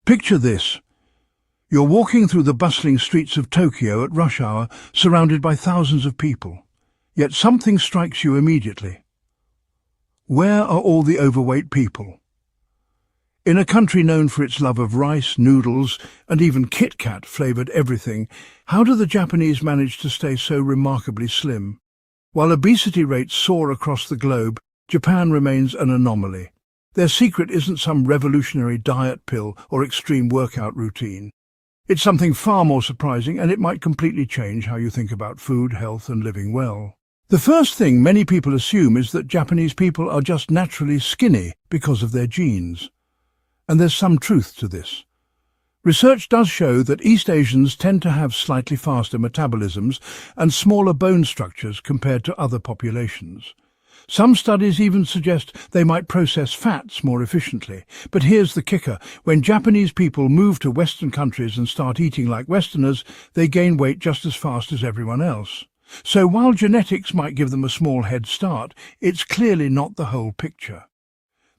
Picture this. You're walking through the bustling streets of Tokyo at rush hour, surrounded by thousands of people. Yet something strikes you immediately. Where are all the overweight people? In a country known for its love of rice, noodles, and even Kit Kat-flavoured everything, how do the Japanese manage to stay so remarkably slim? While obesity rates soar across the globe, Japan remains an anomaly. Their secret isn't some revolutionary diet pill or extreme workout routine. It's something far more surprising, and it might completely change how you think about food, health, and living well. The first thing many people assume is that Japanese people are just naturally skinny because of their genes. And there's some truth to this. Research does show that East Asians tend to have slightly faster metabolisms and smaller bone structures compared to other populations. Some studies even suggest they might process fats more efficiently. But here's the kicker. When Japanese people move to Western countries and start eating like Westerners, they gain weight just as fast as everyone else. So while genetics might give them a small head start, it's clearly not the whole picture.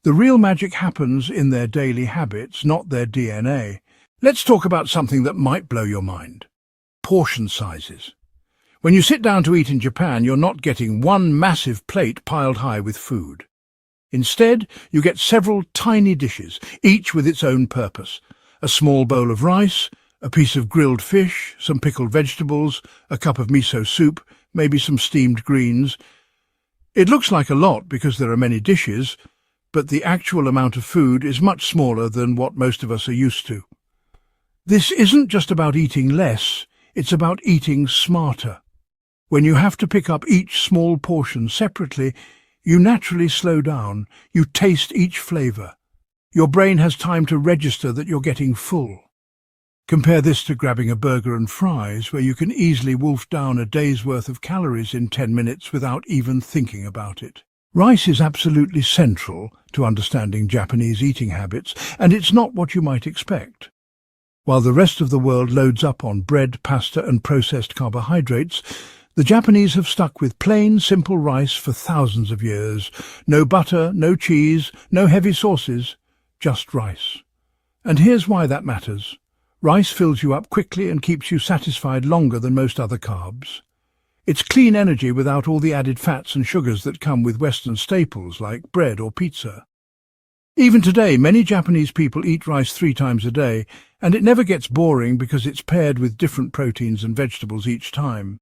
The real magic happens in their daily habits, not their DNA. Let's talk about something that might blow your mind. Portion sizes. When you sit down to eat in Japan, you're not getting one massive plate piled high with food. Instead, you get several tiny dishes, each with its own purpose. A small bowl of rice, a piece of grilled fish, some pickled vegetables, a cup of miso soup, maybe some steamed greens. It looks like a lot because there are many dishes, but the actual amount of food is much smaller than what most of us are used to. This isn't just about eating less, it's about eating smarter. When you have to pick up each small portion separately, you naturally slow down, you taste each flavour. Your brain has time to register that you're getting full. Compare this to grabbing a burger and fries, where you can easily wolf down a day's worth of calories in 10 minutes without even thinking about it. Rice is absolutely central to understanding Japanese eating habits, and it's not what you might expect. While the rest of the world loads up on bread, pasta and processed carbohydrates, the Japanese have stuck with plain, simple rice for thousands of years. No butter, no cheese, no heavy sauces, just rice. And here's why that matters. Rice fills you up quickly and keeps you satisfied longer than most other carbs. It's clean energy without all the added fats and sugars that come with Western staples like bread or pizza. Even today, many Japanese people eat rice 3 times a day, and it never gets boring because it's paired with different proteins and vegetables each time.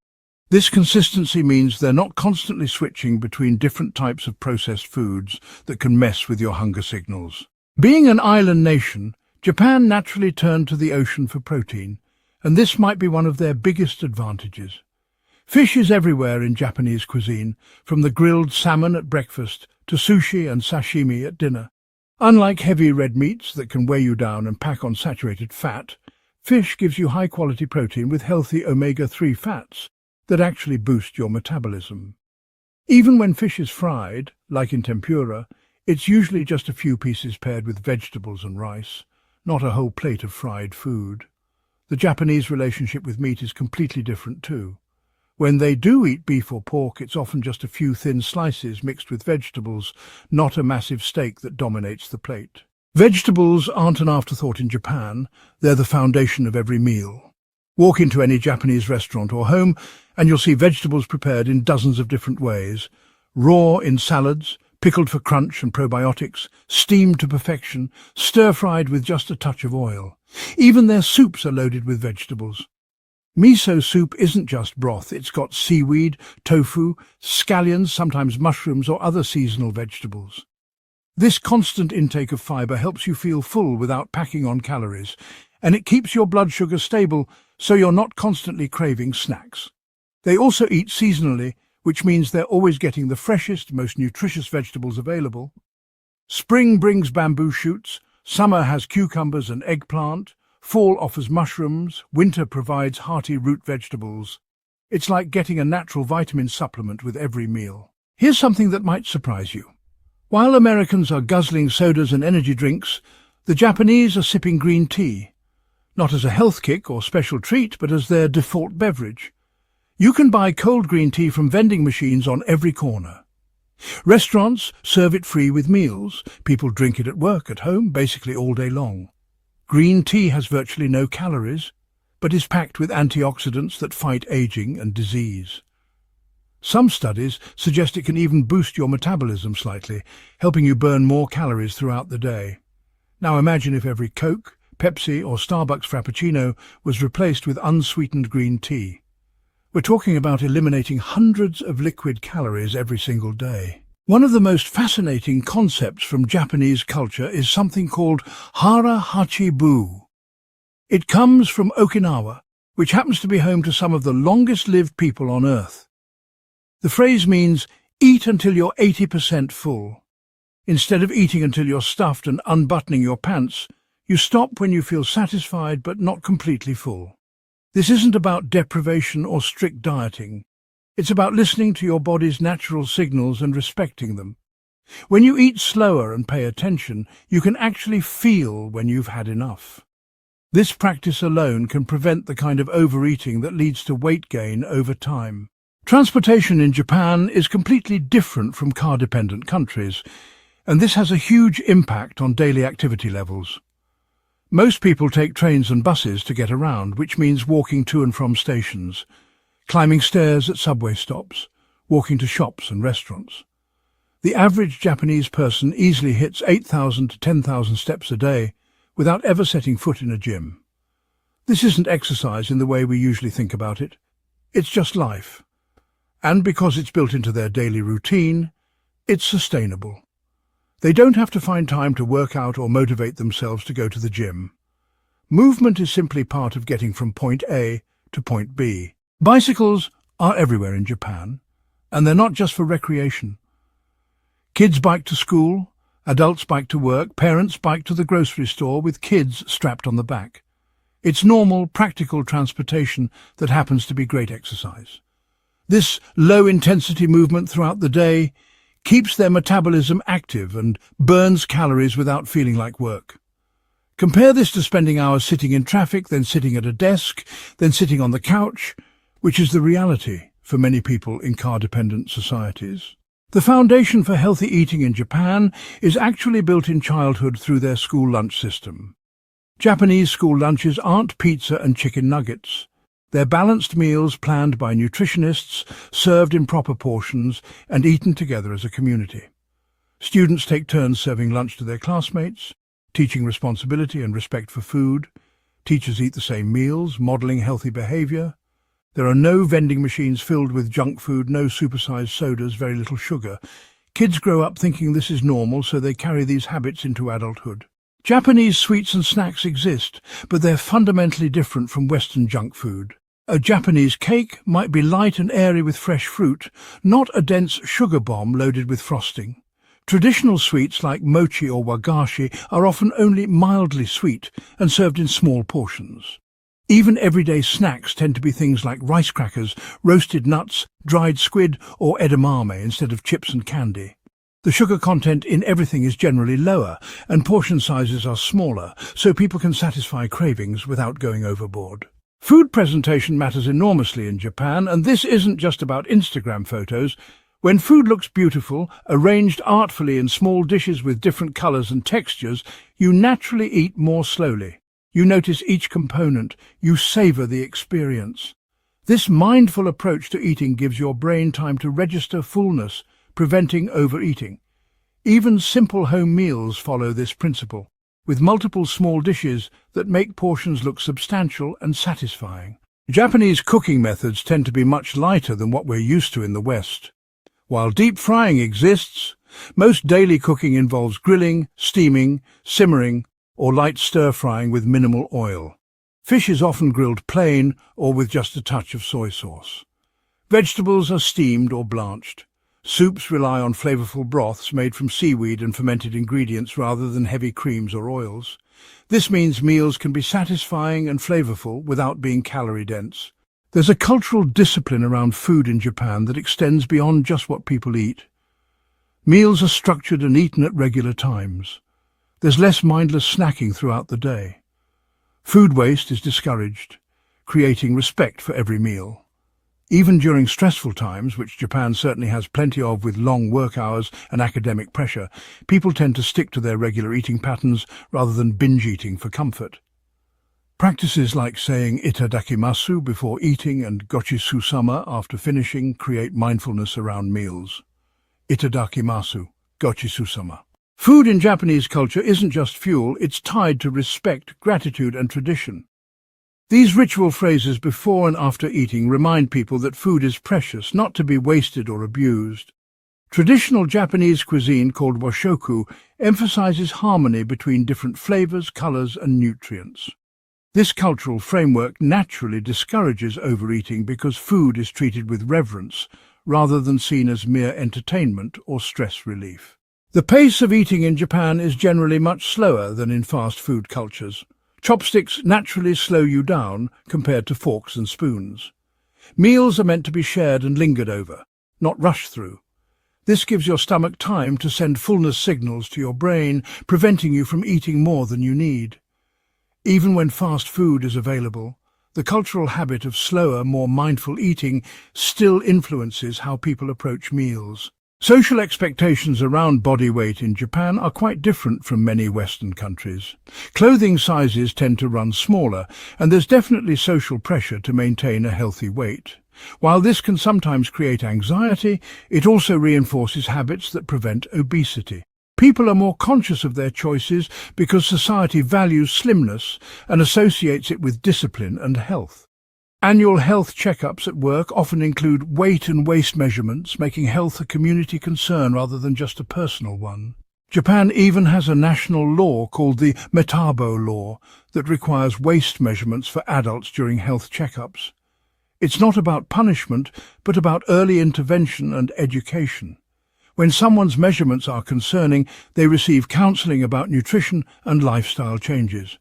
This consistency means they're not constantly switching between different types of processed foods that can mess with your hunger signals. Being an island nation, Japan naturally turned to the ocean for protein, and this might be one of their biggest advantages. Fish is everywhere in Japanese cuisine, from the grilled salmon at breakfast to sushi and sashimi at dinner. Unlike heavy red meats that can weigh you down and pack on saturated fat, fish gives you high-quality protein with healthy omega-3 fats that actually boost your metabolism. Even when fish is fried, like in tempura, it's usually just a few pieces paired with vegetables and rice, not a whole plate of fried food. The Japanese relationship with meat is completely different too. When they do eat beef or pork, it's often just a few thin slices mixed with vegetables, not a massive steak that dominates the plate. Vegetables aren't an afterthought in Japan, they're the foundation of every meal. Walk into any Japanese restaurant or home and you'll see vegetables prepared in dozens of different ways. Raw in salads, pickled for crunch and probiotics, steamed to perfection, stir-fried with just a touch of oil. Even their soups are loaded with vegetables. Miso soup isn't just broth, it's got seaweed, tofu, scallions, sometimes mushrooms or other seasonal vegetables. This constant intake of fibre helps you feel full without packing on calories, and it keeps your blood sugar stable so you're not constantly craving snacks. They also eat seasonally, which means they're always getting the freshest, most nutritious vegetables available. Spring brings bamboo shoots, summer has cucumbers and eggplant, fall offers mushrooms, winter provides hearty root vegetables. It's like getting a natural vitamin supplement with every meal. Here's something that might surprise you. While Americans are guzzling sodas and energy drinks, the Japanese are sipping green tea. Not as a health kick or special treat, but as their default beverage. You can buy cold green tea from vending machines on every corner. Restaurants serve it free with meals. People drink it at work, at home, basically all day long. Green tea has virtually no calories, but is packed with antioxidants that fight aging and disease. Some studies suggest it can even boost your metabolism slightly, helping you burn more calories throughout the day. Now imagine if every Coke, Pepsi or Starbucks Frappuccino was replaced with unsweetened green tea. We're talking about eliminating hundreds of liquid calories every single day. One of the most fascinating concepts from Japanese culture is something called hara hachi bu. It comes from Okinawa, which happens to be home to some of the longest-lived people on Earth. The phrase means, eat until you're 80% full. Instead of eating until you're stuffed and unbuttoning your pants, you stop when you feel satisfied but not completely full. This isn't about deprivation or strict dieting. It's about listening to your body's natural signals and respecting them. When you eat slower and pay attention, you can actually feel when you've had enough. This practice alone can prevent the kind of overeating that leads to weight gain over time. Transportation in Japan is completely different from car-dependent countries, and this has a huge impact on daily activity levels. Most people take trains and buses to get around, which means walking to and from stations, climbing stairs at subway stops, walking to shops and restaurants. The average Japanese person easily hits 8,000 to 10,000 steps a day without ever setting foot in a gym. This isn't exercise in the way we usually think about it. It's just life. And because it's built into their daily routine, it's sustainable. They don't have to find time to work out or motivate themselves to go to the gym. Movement is simply part of getting from point A to point B. Bicycles are everywhere in Japan, and they're not just for recreation. Kids bike to school, adults bike to work, parents bike to the grocery store with kids strapped on the back. It's normal, practical transportation that happens to be great exercise. This low-intensity movement throughout the day keeps their metabolism active and burns calories without feeling like work. Compare this to spending hours sitting in traffic, then sitting at a desk, then sitting on the couch, which is the reality for many people in car-dependent societies. The foundation for healthy eating in Japan is actually built in childhood through their school lunch system. Japanese school lunches aren't pizza and chicken nuggets. They're balanced meals planned by nutritionists, served in proper portions, and eaten together as a community. Students take turns serving lunch to their classmates, teaching responsibility and respect for food. Teachers eat the same meals, modeling healthy behavior. There are no vending machines filled with junk food, no supersized sodas, very little sugar. Kids grow up thinking this is normal, so they carry these habits into adulthood. Japanese sweets and snacks exist, but they're fundamentally different from Western junk food. A Japanese cake might be light and airy with fresh fruit, not a dense sugar bomb loaded with frosting. Traditional sweets like mochi or wagashi are often only mildly sweet and served in small portions. Even everyday snacks tend to be things like rice crackers, roasted nuts, dried squid or edamame instead of chips and candy. The sugar content in everything is generally lower and portion sizes are smaller, so people can satisfy cravings without going overboard. Food presentation matters enormously in Japan, and this isn't just about Instagram photos. When food looks beautiful, arranged artfully in small dishes with different colors and textures, you naturally eat more slowly. You notice each component, you savor the experience. This mindful approach to eating gives your brain time to register fullness, preventing overeating. Even simple home meals follow this principle, with multiple small dishes that make portions look substantial and satisfying. Japanese cooking methods tend to be much lighter than what we're used to in the West. While deep frying exists, most daily cooking involves grilling, steaming, simmering, or light stir-frying with minimal oil. Fish is often grilled plain or with just a touch of soy sauce. Vegetables are steamed or blanched. Soups rely on flavorful broths made from seaweed and fermented ingredients rather than heavy creams or oils. This means meals can be satisfying and flavorful without being calorie-dense. There's a cultural discipline around food in Japan that extends beyond just what people eat. Meals are structured and eaten at regular times. There's less mindless snacking throughout the day. Food waste is discouraged, creating respect for every meal. Even during stressful times, which Japan certainly has plenty of with long work hours and academic pressure, people tend to stick to their regular eating patterns rather than binge eating for comfort. Practices like saying itadakimasu before eating and gochisusama after finishing create mindfulness around meals. Itadakimasu, gochisusama. Food in Japanese culture isn't just fuel, it's tied to respect, gratitude and tradition. These ritual phrases before and after eating remind people that food is precious, not to be wasted or abused. Traditional Japanese cuisine called washoku emphasizes harmony between different flavors, colors and nutrients. This cultural framework naturally discourages overeating because food is treated with reverence rather than seen as mere entertainment or stress relief. The pace of eating in Japan is generally much slower than in fast food cultures. Chopsticks naturally slow you down compared to forks and spoons. Meals are meant to be shared and lingered over, not rushed through. This gives your stomach time to send fullness signals to your brain, preventing you from eating more than you need. Even when fast food is available, the cultural habit of slower, more mindful eating still influences how people approach meals. Social expectations around body weight in Japan are quite different from many Western countries. Clothing sizes tend to run smaller, and there's definitely social pressure to maintain a healthy weight. While this can sometimes create anxiety, it also reinforces habits that prevent obesity. People are more conscious of their choices because society values slimness and associates it with discipline and health. Annual health checkups at work often include weight and waist measurements, making health a community concern rather than just a personal one. Japan even has a national law called the Metabo Law that requires waist measurements for adults during health checkups. It's not about punishment, but about early intervention and education. When someone's measurements are concerning, they receive counseling about nutrition and lifestyle changes.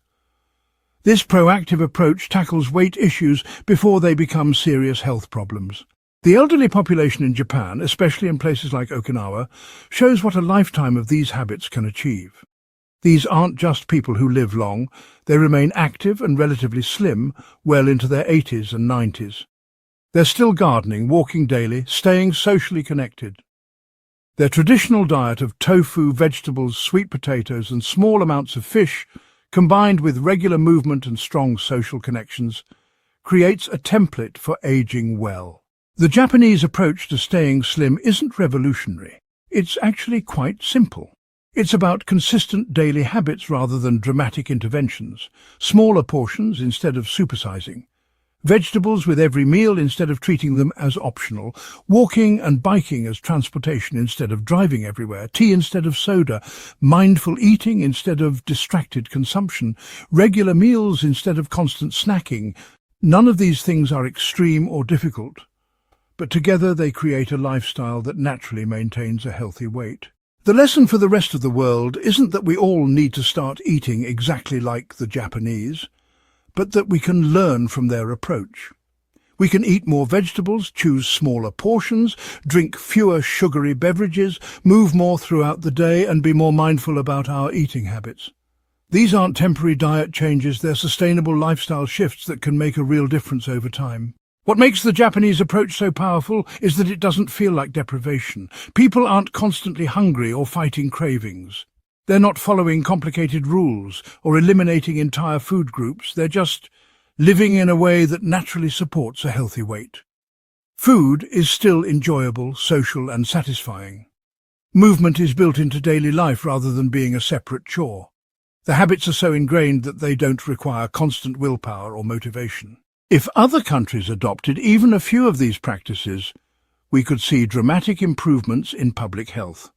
This proactive approach tackles weight issues before they become serious health problems. The elderly population in Japan, especially in places like Okinawa, shows what a lifetime of these habits can achieve. These aren't just people who live long, they remain active and relatively slim well into their 80s and 90s. They're still gardening, walking daily, staying socially connected. Their traditional diet of tofu, vegetables, sweet potatoes and small amounts of fish, combined with regular movement and strong social connections, creates a template for aging well. The Japanese approach to staying slim isn't revolutionary. It's actually quite simple. It's about consistent daily habits rather than dramatic interventions, smaller portions instead of supersizing, vegetables with every meal instead of treating them as optional, walking and biking as transportation instead of driving everywhere, tea instead of soda, mindful eating instead of distracted consumption, regular meals instead of constant snacking. None of these things are extreme or difficult, but together they create a lifestyle that naturally maintains a healthy weight. The lesson for the rest of the world isn't that we all need to start eating exactly like the Japanese, but that we can learn from their approach. We can eat more vegetables, choose smaller portions, drink fewer sugary beverages, move more throughout the day and be more mindful about our eating habits. These aren't temporary diet changes, they're sustainable lifestyle shifts that can make a real difference over time. What makes the Japanese approach so powerful is that it doesn't feel like deprivation. People aren't constantly hungry or fighting cravings. They're not following complicated rules or eliminating entire food groups. They're just living in a way that naturally supports a healthy weight. Food is still enjoyable, social and satisfying. Movement is built into daily life rather than being a separate chore. The habits are so ingrained that they don't require constant willpower or motivation. If other countries adopted even a few of these practices, we could see dramatic improvements in public health.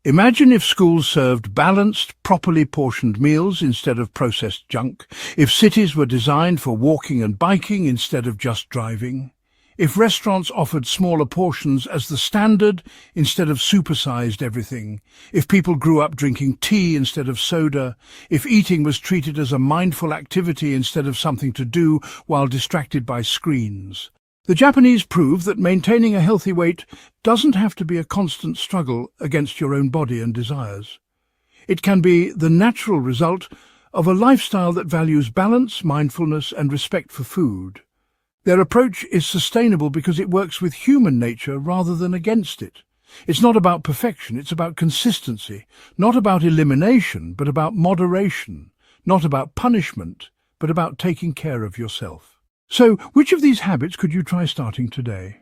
Imagine if schools served balanced, properly portioned meals instead of processed junk, if cities were designed for walking and biking instead of just driving, if restaurants offered smaller portions as the standard instead of supersized everything, if people grew up drinking tea instead of soda, if eating was treated as a mindful activity instead of something to do while distracted by screens. The Japanese prove that maintaining a healthy weight doesn't have to be a constant struggle against your own body and desires. It can be the natural result of a lifestyle that values balance, mindfulness and respect for food. Their approach is sustainable because it works with human nature rather than against it. It's not about perfection, it's about consistency, not about elimination, but about moderation, not about punishment, but about taking care of yourself. So, which of these habits could you try starting today?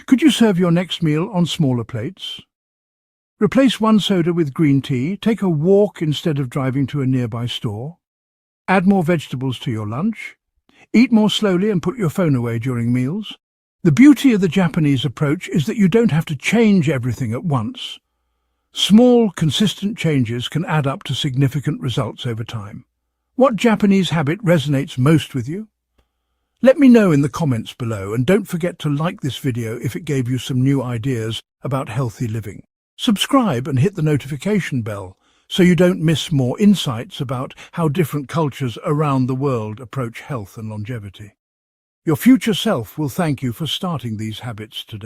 Could you serve your next meal on smaller plates? Replace one soda with green tea, take a walk instead of driving to a nearby store. Add more vegetables to your lunch. Eat more slowly and put your phone away during meals. The beauty of the Japanese approach is that you don't have to change everything at once. Small, consistent changes can add up to significant results over time. What Japanese habit resonates most with you? Let me know in the comments below, and don't forget to like this video if it gave you some new ideas about healthy living. Subscribe and hit the notification bell so you don't miss more insights about how different cultures around the world approach health and longevity. Your future self will thank you for starting these habits today.